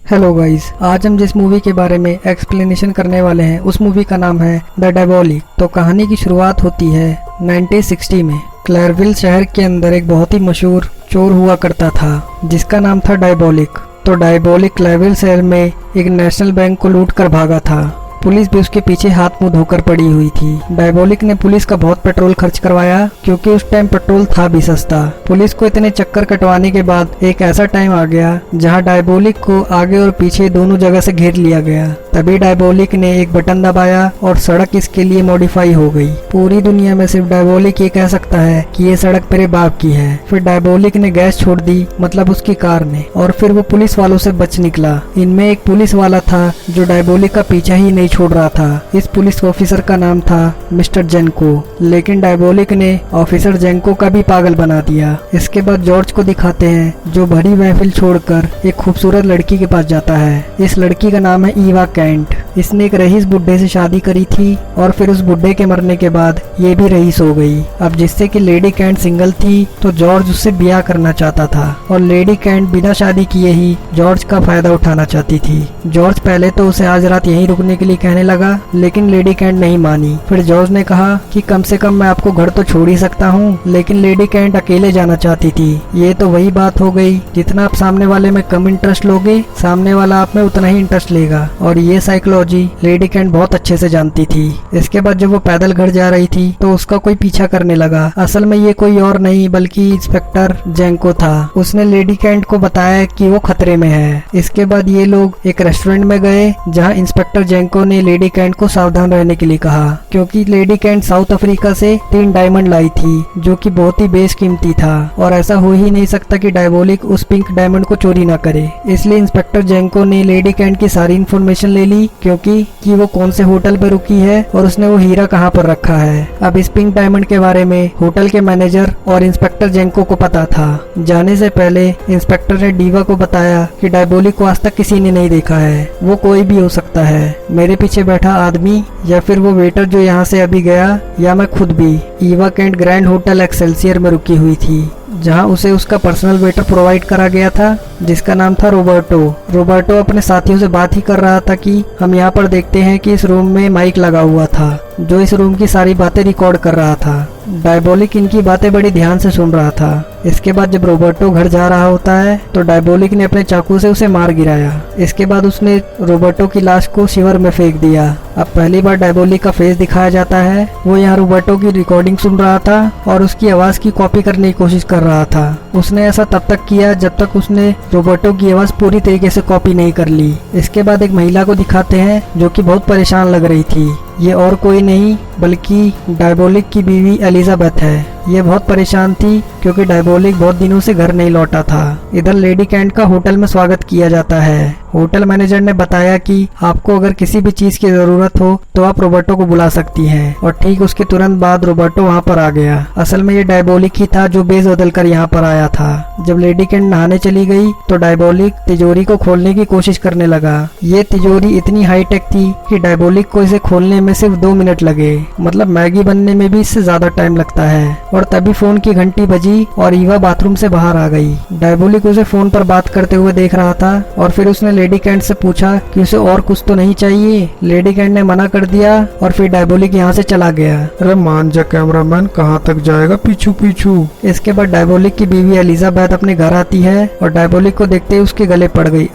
Hello guys, आज हम जिस मूवी के बारे में एक्सप्लेनेशन करने वाले हैं उस मूवी का नाम है द डायबोलिक। तो कहानी की शुरुआत होती है 1960 में। क्लेरविल शहर के अंदर एक बहुत ही मशहूर चोर हुआ करता था जिसका नाम था डायबोलिक। तो डायबोलिक क्लेरविल शहर में एक नेशनल बैंक को लूट कर भागा था। पुलिस भी उसके पीछे हाथ मुंह धोकर पड़ी हुई थी। डायबोलिक ने पुलिस का बहुत पेट्रोल खर्च करवाया क्योंकि उस टाइम पेट्रोल था भी सस्ता। पुलिस को इतने चक्कर कटवाने के बाद एक ऐसा टाइम आ गया जहां डायबोलिक को आगे और पीछे दोनों जगह से घेर लिया गया। तभी डायबोलिक ने एक बटन दबाया और सड़क इसके लिए मॉडिफाई हो गई। पूरी दुनिया में सिर्फ डायबोलिक ये कह सकता है कि ये सड़क मेरे बाप की है। फिर डायबोलिक ने गैस छोड़ दी, मतलब उसकी कार ने, और फिर वो पुलिस वालों से बच निकला। इनमें एक पुलिस वाला था जो डायबोलिक का पीछा ही नहीं छोड़ रहा था। इस पुलिस ऑफिसर का नाम था मिस्टर जेनको, लेकिन डायबोलिक ने ऑफिसर जेनको का भी पागल बना दिया। इसके बाद जॉर्ज को दिखाते हैं जो भरी महफिल छोड़कर एक खूबसूरत लड़की के पास जाता है। इस लड़की का नाम है ईवा कैंट। इसने एक रईस बुड्ढे से शादी करी थी और फिर उस बुड्ढे के मरने के बाद ये भी रईस हो गई। अब जिससे कि लेडी कैंट सिंगल थी तो जॉर्ज उससे ब्याह करना चाहता था और लेडी कैंट बिना शादी किए ही जॉर्ज का फायदा उठाना चाहती थी। जॉर्ज पहले तो उसे आज रात यहीं रुकने के लिए कहने लगा, लेकिन लेडी कैंट नहीं मानी। फिर जॉर्ज ने कहा कि कम से कम मैं आपको घर तो छोड़ ही सकता हूँ, लेकिन लेडी कैंट अकेले जाना चाहती थी। ये तो वही बात हो गई, जितना आप सामने वाले में कम इंटरेस्ट लोगे सामने वाला आप में उतना ही इंटरेस्ट लेगा। और ये साइकोलॉजी लेडी कैंट बहुत अच्छे से जानती थी। इसके बाद जब वो पैदल घर जा रही थी तो उसका कोई पीछा करने लगा। असल में ये कोई और नहीं बल्कि इंस्पेक्टर जेंको था। उसने लेडी कैंट को बताया कि वो खतरे में है। इसके बाद ये लोग एक रेस्टोरेंट में गए जहाँ इंस्पेक्टर जेंको ने लेडी कैंट को सावधान रहने के लिए कहा, क्योंकि लेडी कैंट साउथ अफ्रीका से 3 डायमंड लाई थी जो कि बहुत ही बेशकीमती था और ऐसा हो ही नहीं सकता कि डायबोलिक उस पिंक डायमंड को चोरी ना करे। इसलिए इंस्पेक्टर जेंको ने लेडी कैंट की सारी इन्फॉर्मेशन ले ली, क्योंकि कि वो कौन से होटल पर रुकी है और उसने वो हीरा कहाँ पर रखा है। अब इस पिंक डायमंड के बारे में होटल के मैनेजर और इंस्पेक्टर जेंको को पता था। जाने से पहले इंस्पेक्टर ने डीवा को बताया कि डायबोलिक को आज तक किसी ने नहीं देखा है, वो कोई भी हो सकता है, मेरे पीछे बैठा आदमी या फिर वो वेटर जो यहाँ से अभी गया, या मैं खुद भी। Eva cantt grand hotel Excelsior में रुकी हुई थी जहाँ उसे उसका पर्सनल वेटर प्रोवाइड करा गया था जिसका नाम था रोबर्टो। रोबर्टो अपने साथियों से बात ही कर रहा था कि हम यहाँ पर देखते हैं कि इस रूम में माइक लगा हुआ था जो इस रूम की सारी बातें रिकॉर्ड कर रहा था। डायबोलिक इनकी बातें बड़ी ध्यान से सुन रहा था। इसके बाद जब रोबर्टो घर जा रहा होता है तो डायबोलिक ने अपने चाकू से उसे मार गिराया। इसके बाद उसने रोबर्टो की लाश को शिवर में फेंक दिया। अब पहली बार डायबोलिक का फेस दिखाया जाता है। वो यहाँ रोबर्टो की रिकॉर्डिंग सुन रहा था और उसकी आवाज की कॉपी करने की कोशिश कर रहा था। उसने ऐसा तब तक किया जब तक उसने रोबर्टो की आवाज पूरी तरीके से कॉपी नहीं कर ली। इसके बाद एक महिला को दिखाते हैं जो कि बहुत परेशान लग रही थी। ये और कोई नहीं बल्कि डायबोलिक की बीवी एलिजाबेथ है। ये बहुत परेशान थी क्योंकि डायबोलिक बहुत दिनों से घर नहीं लौटा था। इधर लेडी कैंट का होटल में स्वागत किया जाता है। होटल मैनेजर ने बताया कि आपको अगर किसी भी चीज की जरूरत हो तो आप रोबर्टो को बुला सकती हैं, और ठीक उसके तुरंत बाद रोबर्टो वहाँ पर आ गया। असल में ये डायबोलिक ही था जो बेस बदल कर यहाँ पर आया था। जब लेडी कैंट नहाने चली गई तो डायबोलिक तिजोरी को खोलने की कोशिश करने लगा। ये तिजोरी इतनी हाईटेक थी कि डायबोलिक को इसे खोलने में सिर्फ 2 मिनट लगे, मतलब मैगी बनने में भी इससे ज्यादा टाइम लगता है। और तभी फोन की घंटी बजी और ईवा बाथरूम से बाहर आ गई। डायबोलिक उसे फोन पर बात करते हुए देख रहा था और फिर उसने लेडी कैंट से पूछा कि उसे और कुछ तो नहीं चाहिए। लेडी कैंट ने मना कर दिया और फिर डायबोलिक यहाँ से चला गया। अरे मान जा कैमरामैन, कहाँ तक जाएगा पीछू पीछू। इसके बाद डायबोलिक की बीवी एलिजाबेथ अपने घर आती है और डायबोलिक को देखते ही उसके गले पड़ गई,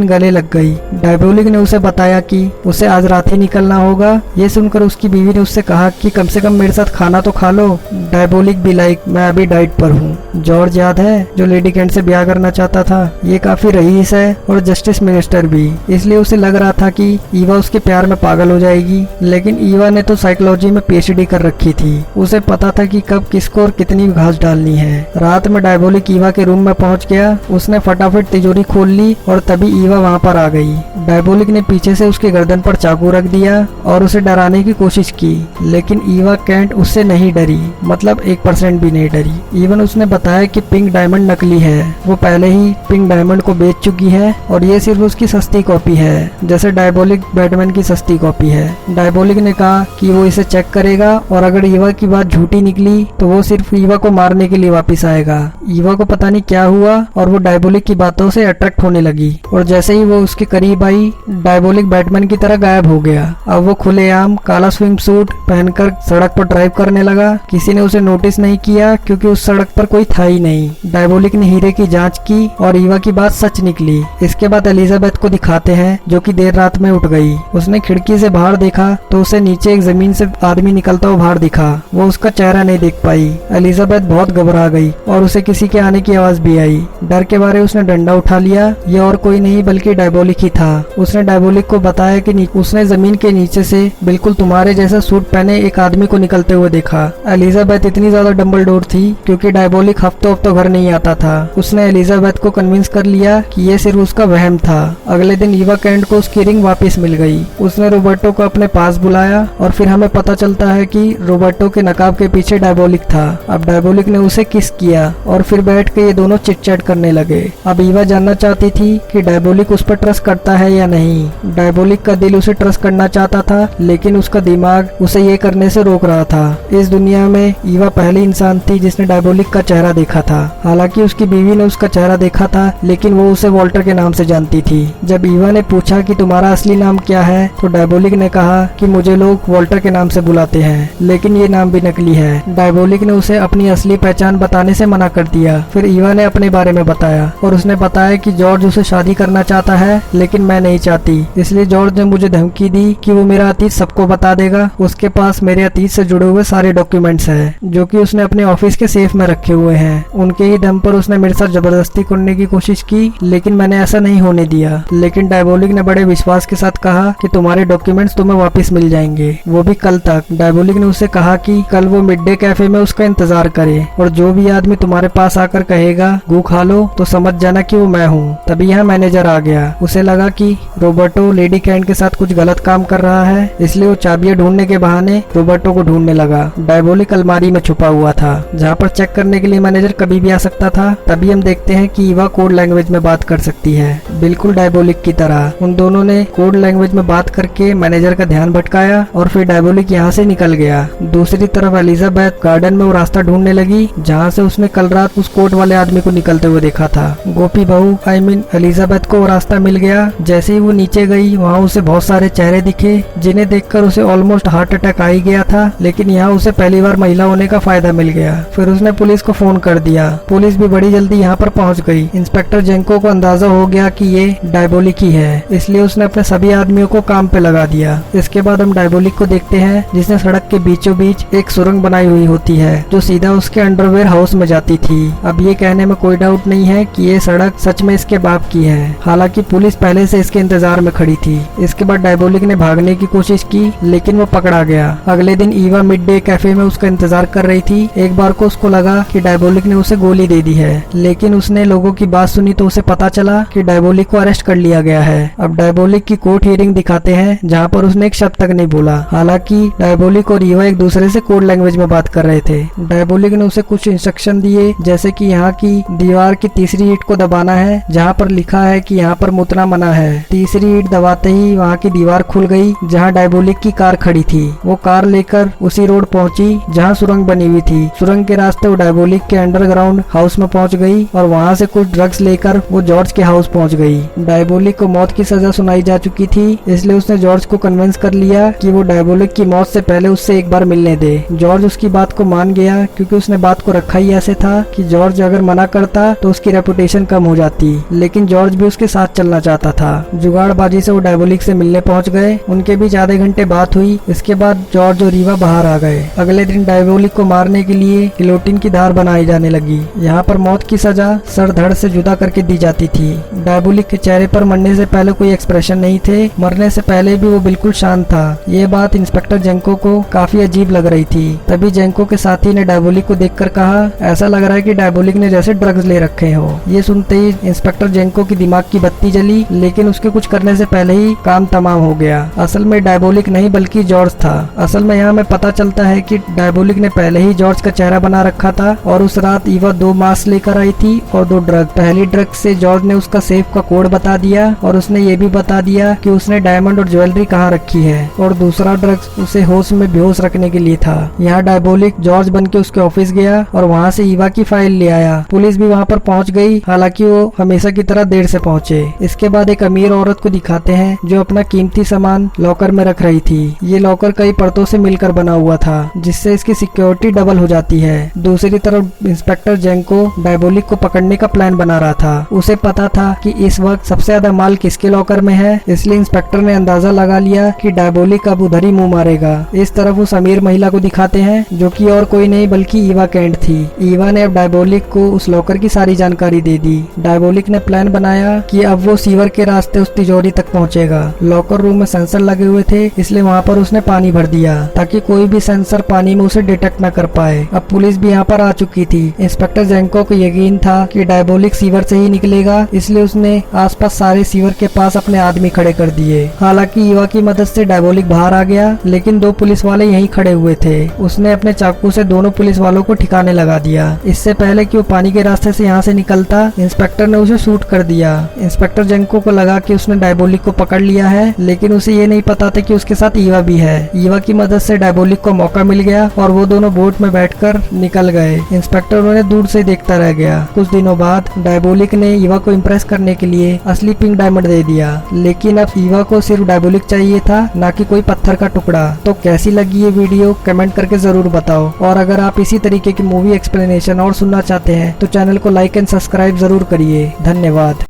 गले लग गई। डायबोलिक ने उसे बताया कि उसे आज रात ही निकलना होगा। ये सुनकर उसकी बीवी ने उससे कहा कि कम से कम मेरे साथ खाना तो खा लो। डायबोलिक भी लाइक मैं अभी डाइट पर हूँ। जॉर्ज याद है जो लेडी कैंट से ब्याह करना चाहता था, ये काफी रईस है और जस्टिस मिनिस्टर भी, इसलिए उसे लग रहा था कि ईवा उसके प्यार में पागल हो जाएगी। लेकिन ईवा ने तो साइकोलॉजी में पीएचडी कर रखी थी, उसे पता था कि कब किसको और कितनी घास डालनी है। रात में डायबोलिक ईवा के रूम में पहुंच गया। उसने फटाफट तिजोरी खोल ली और तभी ईवा वहां पर आ गई। डायबोलिक ने पीछे से उसके गर्दन पर चाकू रख दिया और उसे डराने की कोशिश की। की, लेकिन ईवा केंट उससे नहीं डरी, मतलब 1% भी नहीं डरी। इवन उसने बताया कि पिंक डायमंड नकली है, वो पहले ही पिंक डायमंड को बेच चुकी है और ये सिर्फ उसकी सस्ती कॉपी है, जैसे डायबोलिक बैटमैन की सस्ती कॉपी है। डायबोलिक ने कहा कि वो इसे चेक करेगा और अगर ईवा की बात झूठी निकली तो वो सिर्फ ईवा को मारने के लिए वापस आएगा। ईवा को पता नहीं क्या हुआ और वो डायबोलिक की बातों से अट्रैक्ट होने लगी और जैसे ही वो उसके करीब आई, डायबोलिक बैटमैन की तरह गायब हो गया। अब वो खुलेआम काला स्विम सूट पहनकर सड़क पर ड्राइव करने लगा। किसी ने उसे नोटिस नहीं किया क्योंकि उस सड़क पर कोई था ही नहीं। डायबोलिक ने हीरे की जांच की और ईवा की बात सच निकली। इसके बाद एलिजाबेथ को दिखाते हैं जो कि देर रात में उठ गई। उसने खिड़की से बाहर देखा तो उसे नीचे एक जमीन से आदमी निकलता हुआ बाहर दिखा। वो उसका चेहरा नहीं देख पाई। एलिजाबेथ बहुत घबरा गई और उसे किसी के आने की आवाज भी आई। डर के मारे उसने डंडा उठा लिया। ये और कोई नहीं बल्कि डायबोलिक ही था। उसने डायबोलिक को बताया कि उसने जमीन के नीचे से बिल्कुल तुम्हारे जैसा सूट पहने एक आदमी को निकलते हुए देखा। एलिजाबेथ इतनी ज्यादा डम्बलडोर थी क्योंकि डायबोलिक हफ्तों हफ्तों घर नहीं आता था। उसने एलिजाबेथ को कन्विंस कर लिया कि ये सिर्फ उसका वहम था। अगले दिन ईवा केंट को उसकी रिंग वापस मिल गई। उसने रोबर्टो को अपने पास बुलाया और फिर हमें पता चलता है कि रोबर्टो के नकाब के पीछे डायबोलिक था। अब डायबोलिक ने उसे किस किया और फिर बैठ के ये दोनों चिट चैट करने लगे। अब ईवा जानना चाहती थी कि डायबोलिक उस पर ट्रस्ट करता है या नहीं। डायबोलिक का दिल उसे ट्रस्ट करना चाहता था, लेकिन उसका दिमाग उसे ये करने से रोक रहा था। इस दुनिया में ईवा पहली इंसान थी जिसने डायबोलिक का चेहरा देखा था। हालांकि उसकी बीवी ने उसका चेहरा देखा था, लेकिन वो उसे वॉल्टर के नाम से जानती थी। जब ईवा ने पूछा कि तुम्हारा असली नाम क्या है, तो डायबोलिक ने कहा कि मुझे लोग वॉल्टर के नाम से बुलाते हैं, लेकिन ये नाम भी नकली है। डायबोलिक ने उसे अपनी असली पहचान बताने से मना कर दिया। फिर ईवा ने अपने बारे में बताया और उसने बताया कि जॉर्ज उसे शादी करना चाहता है, लेकिन मैं नहीं चाहती। इसलिए जॉर्ज ने मुझे धमकी दी कि वो मेरा अतीत सबको बता देगा। उसके पास मेरे अतीत से जुड़े हुए सारे डॉक्यूमेंट्स हैं, जो कि उसने अपने ऑफिस के सेफ में रखे हुए हैं। उनके ही दम पर उसने मेरे साथ जबरदस्ती करने की कोशिश की, लेकिन मैंने ऐसा नहीं होने दिया। लेकिन डायबोलिक ने बड़े विश्वास के साथ कहा कि तुम्हारे डॉक्यूमेंट्स तुम्हें वापस मिल जाएंगे, वो भी कल तक। डायबोलिक ने उसे कहा कि कल वो मिड डे कैफे में उसका इंतजार करे और जो भी आदमी तुम्हारे पास आकर कहेगा गू खा लो, तो समझ जाना कि वो मैं हूँ। तभी यहाँ मैनेजर आ गया। उसे लगा कि रोबर्टो लेडी कैंट के साथ कुछ गलत काम कर रहा है, इसलिए वो चाबियां ढूंढने के बहाने रोबर्टो को ढूंढने लगा। डायबोलिक अलमारी में छुपा हुआ था, जहाँ पर चेक करने के लिए मैनेजर कभी भी आ सकता था। तभी हम देखते हैं कि ईवा कोड लैंग्वेज में बात कर सकती है, बिल्कुल डायबोलिक की तरह। उन दोनों ने कोड लैंग्वेज में बात करके मैनेजर का ध्यान भटकाया और फिर डायबोलिक यहाँ से निकल गया। दूसरी तरफ एलिजाबेथ गार्डन में वो रास्ता ढूंढने लगी जहाँ से उसने कल रात उस कोट वाले आदमी को निकलते हुए देखा था। गोपी बहू एलिजाबेथ को वो रास्ता मिल गया। जैसे ही वो नीचे गई, वहाँ उसे बहुत सारे चेहरे दिखे जिन्हें देखकर उसे ऑलमोस्ट हार्ट अटैक आ ही गया था, लेकिन यहाँ उसे पहली बार महिला होने का फायदा मिल गया। फिर उसने पुलिस को फोन कर दिया। पुलिस भी बड़ी जल्दी यहाँ पर पहुँच गई। इंस्पेक्टर जेंको को अंदाजा हो गया कि ये डायबोलिक ही है, इसलिए उसने अपने सभी आदमियों को काम पे लगा दिया। इसके बाद हम डायबोलिक को देखते हैं जिसने सड़क के बीचों बीच एक सुरंग बनाई हुई होती है जो सीधा उसके अंडरवेयर हाउस में जाती थी। अब ये कहने में कोई डाउट नहीं है कि ये सड़क सच में इसके बाप की है। हालांकि पुलिस पहले से इसके इंतजार में खड़ी थी। इसके बाद डायबोलिक ने भागने की कोशिश की, लेकिन वो पकड़ा गया। अगले दिन ईवा मिड डे कैफे में उसका इंतजार कर रही थी। एक बार को उसको लगा कि डायबोलिक ने उसे गोली दे दी है, लेकिन उसने लोगों की बात सुनी तो उसे पता चला कि डायबोलिक को अरेस्ट कर लिया गया है। अब डायबोलिक की कोर्ट हियरिंग दिखाते हैं जहाँ पर उसने एक शब्द तक नहीं बोला। हालांकि डायबोलिक और ईवा एक दूसरे से कोड लैंग्वेज में बात कर रहे थे। डायबोलिक ने उसे कुछ इंस्ट्रक्शन दिए, जैसे कि यहाँ की दीवार की तीसरी ईंट को दबाना है जहाँ पर लिखा है कि यहाँ पर मुतना मना है। तीसरी ईंट दबाते ही वहाँ की दीवार खुल गई जहाँ डायबोलिक की कार खड़ी थी। वो कार लेकर उसी रोड पहुंची जहाँ सुरंग बनी हुई थी। सुरंग के रास्ते वो डायबोलिक के अंडरग्राउंड हाउस में पहुंच गई और वहाँ से कुछ ड्रग्स लेकर वो जॉर्ज के हाउस पहुंच गई। डायबोलिक को मौत की सजा सुनाई जा चुकी थी, इसलिए उसने जॉर्ज को कन्विंस कर लिया कि वो डायबोलिक की मौत से पहले उससे एक बार मिलने दे। जॉर्ज उसकी बात को मान गया क्योंकि उसने बात को रखा ही ऐसे था कि जॉर्ज अगर मना करता तो उसकी रेपुटेशन कम हो जाती, लेकिन जॉर्ज भी उसके साथ चलना चाहता था। जुगाड़बाजी से वो डायबोलिक से मिलने पहुंच गए। उनके बीच आधे घंटे बात हुई। इसके बाद जॉर्ज और ईवा बाहर आ गए। अगले दिन डायबोलिक को मारने के लिए गिलोटिन की धार बनाई जाने लगी। यहाँ पर मौत की सजा सर धड़ से जुदा करके दी जाती थी। डायबोलिक के चेहरे पर मरने से पहले कोई एक्सप्रेशन नहीं थे। मरने से पहले भी वो बिल्कुल शांत था। ये बात इंस्पेक्टर जेंको को काफी अजीब लग रही थी। तभी जेंको के साथी ने डायबोलिक को देखकर कहा, ऐसा लग रहा है कि डायबोलिक ने जैसे ड्रग्स ले रखे हो। ये सुनते ही इंस्पेक्टर जेंको की दिमाग की बत्ती जली, लेकिन उसके कुछ करने से पहले ही काम तमाम हो गया। असल में डायबोलिक नहीं बल्कि जॉर्ज था। असल में यहाँ हमें पता चलता है कि डायबोलिक ने पहले ही जॉर्ज का चेहरा बना रखा था और उस रात ईवा 2 मास्क लेकर आई थी और 2 ड्रग। पहली ड्रग से जॉर्ज ने उसका सेफ का कोड बता दिया और उसने ये भी बता दिया कि उसने डायमंड और ज्वेलरी कहाँ रखी है, और दूसरा ड्रग उसे होश में बेहोश रखने के लिए था। यहाँ डायबोलिक जॉर्ज बन के उसके ऑफिस गया और वहाँ से ईवा की फाइल ले आया। पुलिस भी वहाँ पर पहुँच गई, हालांकि वो हमेशा की तरह देर से पहुँचे। इसके बाद एक अमीर औरत को दिखाते हैं जो अपना कीमती सामान लॉकर में रख रही थी। ये लॉकर कई परतों से मिलकर बना हुआ था, जिससे इसकी सिक्योरिटी डबल हो जाती है। दूसरी तरफ इंस्पेक्टर जेंको डायबोलिक को पकड़ने का प्लान बना रहा था। उसे पता था कि इस वक्त सबसे ज्यादा माल किसके लॉकर में है, इसलिए इंस्पेक्टर ने अंदाजा लगा लिया कि डायबोलिक अब उधर ही मुंह मारेगा। इस तरफ उस अमीर महिला को दिखाते हैं जो कि और कोई नहीं बल्कि ईवा केंट थी। ईवा ने अब डायबोलिक को उस लॉकर की सारी जानकारी दे दी। डायबोलिक ने प्लान बनाया कि अब वो सीवर के रास्ते उस तिजोरी तक पहुंचेगा। लॉकर रूम में सेंसर लगे हुए थे, इसलिए वहाँ पर उसने पानी भर दिया ताकि कोई भी सेंसर पानी में उसे डिटेक्ट न कर पाए। अब पुलिस भी यहाँ पर आ चुकी थी। इंस्पेक्टर जेंको को यकीन था कि डायबोलिक सीवर से ही निकलेगा, इसलिए उसने आसपास सारे सीवर के पास अपने आदमी खड़े कर दिए। हालांकि ईवा की मदद से डायबोलिक बाहर आ गया, लेकिन 2 पुलिस वाले यहीं खड़े हुए थे। उसने अपने चाकू से दोनों पुलिस वालों को ठिकाने लगा दिया। इससे पहले कि वो पानी के रास्ते से यहाँ से निकलता, इंस्पेक्टर ने उसे शूट कर दिया। इंस्पेक्टर जेंको को लगा कि उसने डायबोलिक को पकड़ लिया है, लेकिन उसे ये नहीं पता था कि उसके साथ ईवा भी है। ईवा की मदद से डायबोलिक को मौका मिल गया और वो दोनों बोट में बैठकर निकल गए। इंस्पेक्टर उन्हें दूर से देखता रह गया। कुछ दिनों बाद डायबोलिक ने ईवा को इम्प्रेस करने के लिए असली पिंक डायमंड दे दिया, लेकिन अब ईवा को सिर्फ डायबोलिक चाहिए था, ना कि कोई पत्थर का टुकड़ा। तो कैसी लगी ये वीडियो कमेंट करके जरूर बताओ, और अगर आप इसी तरीके की मूवी एक्सप्लेनेशन और सुनना चाहते हैं तो चैनल को लाइक एंड सब्सक्राइब जरूर करिए। धन्यवाद।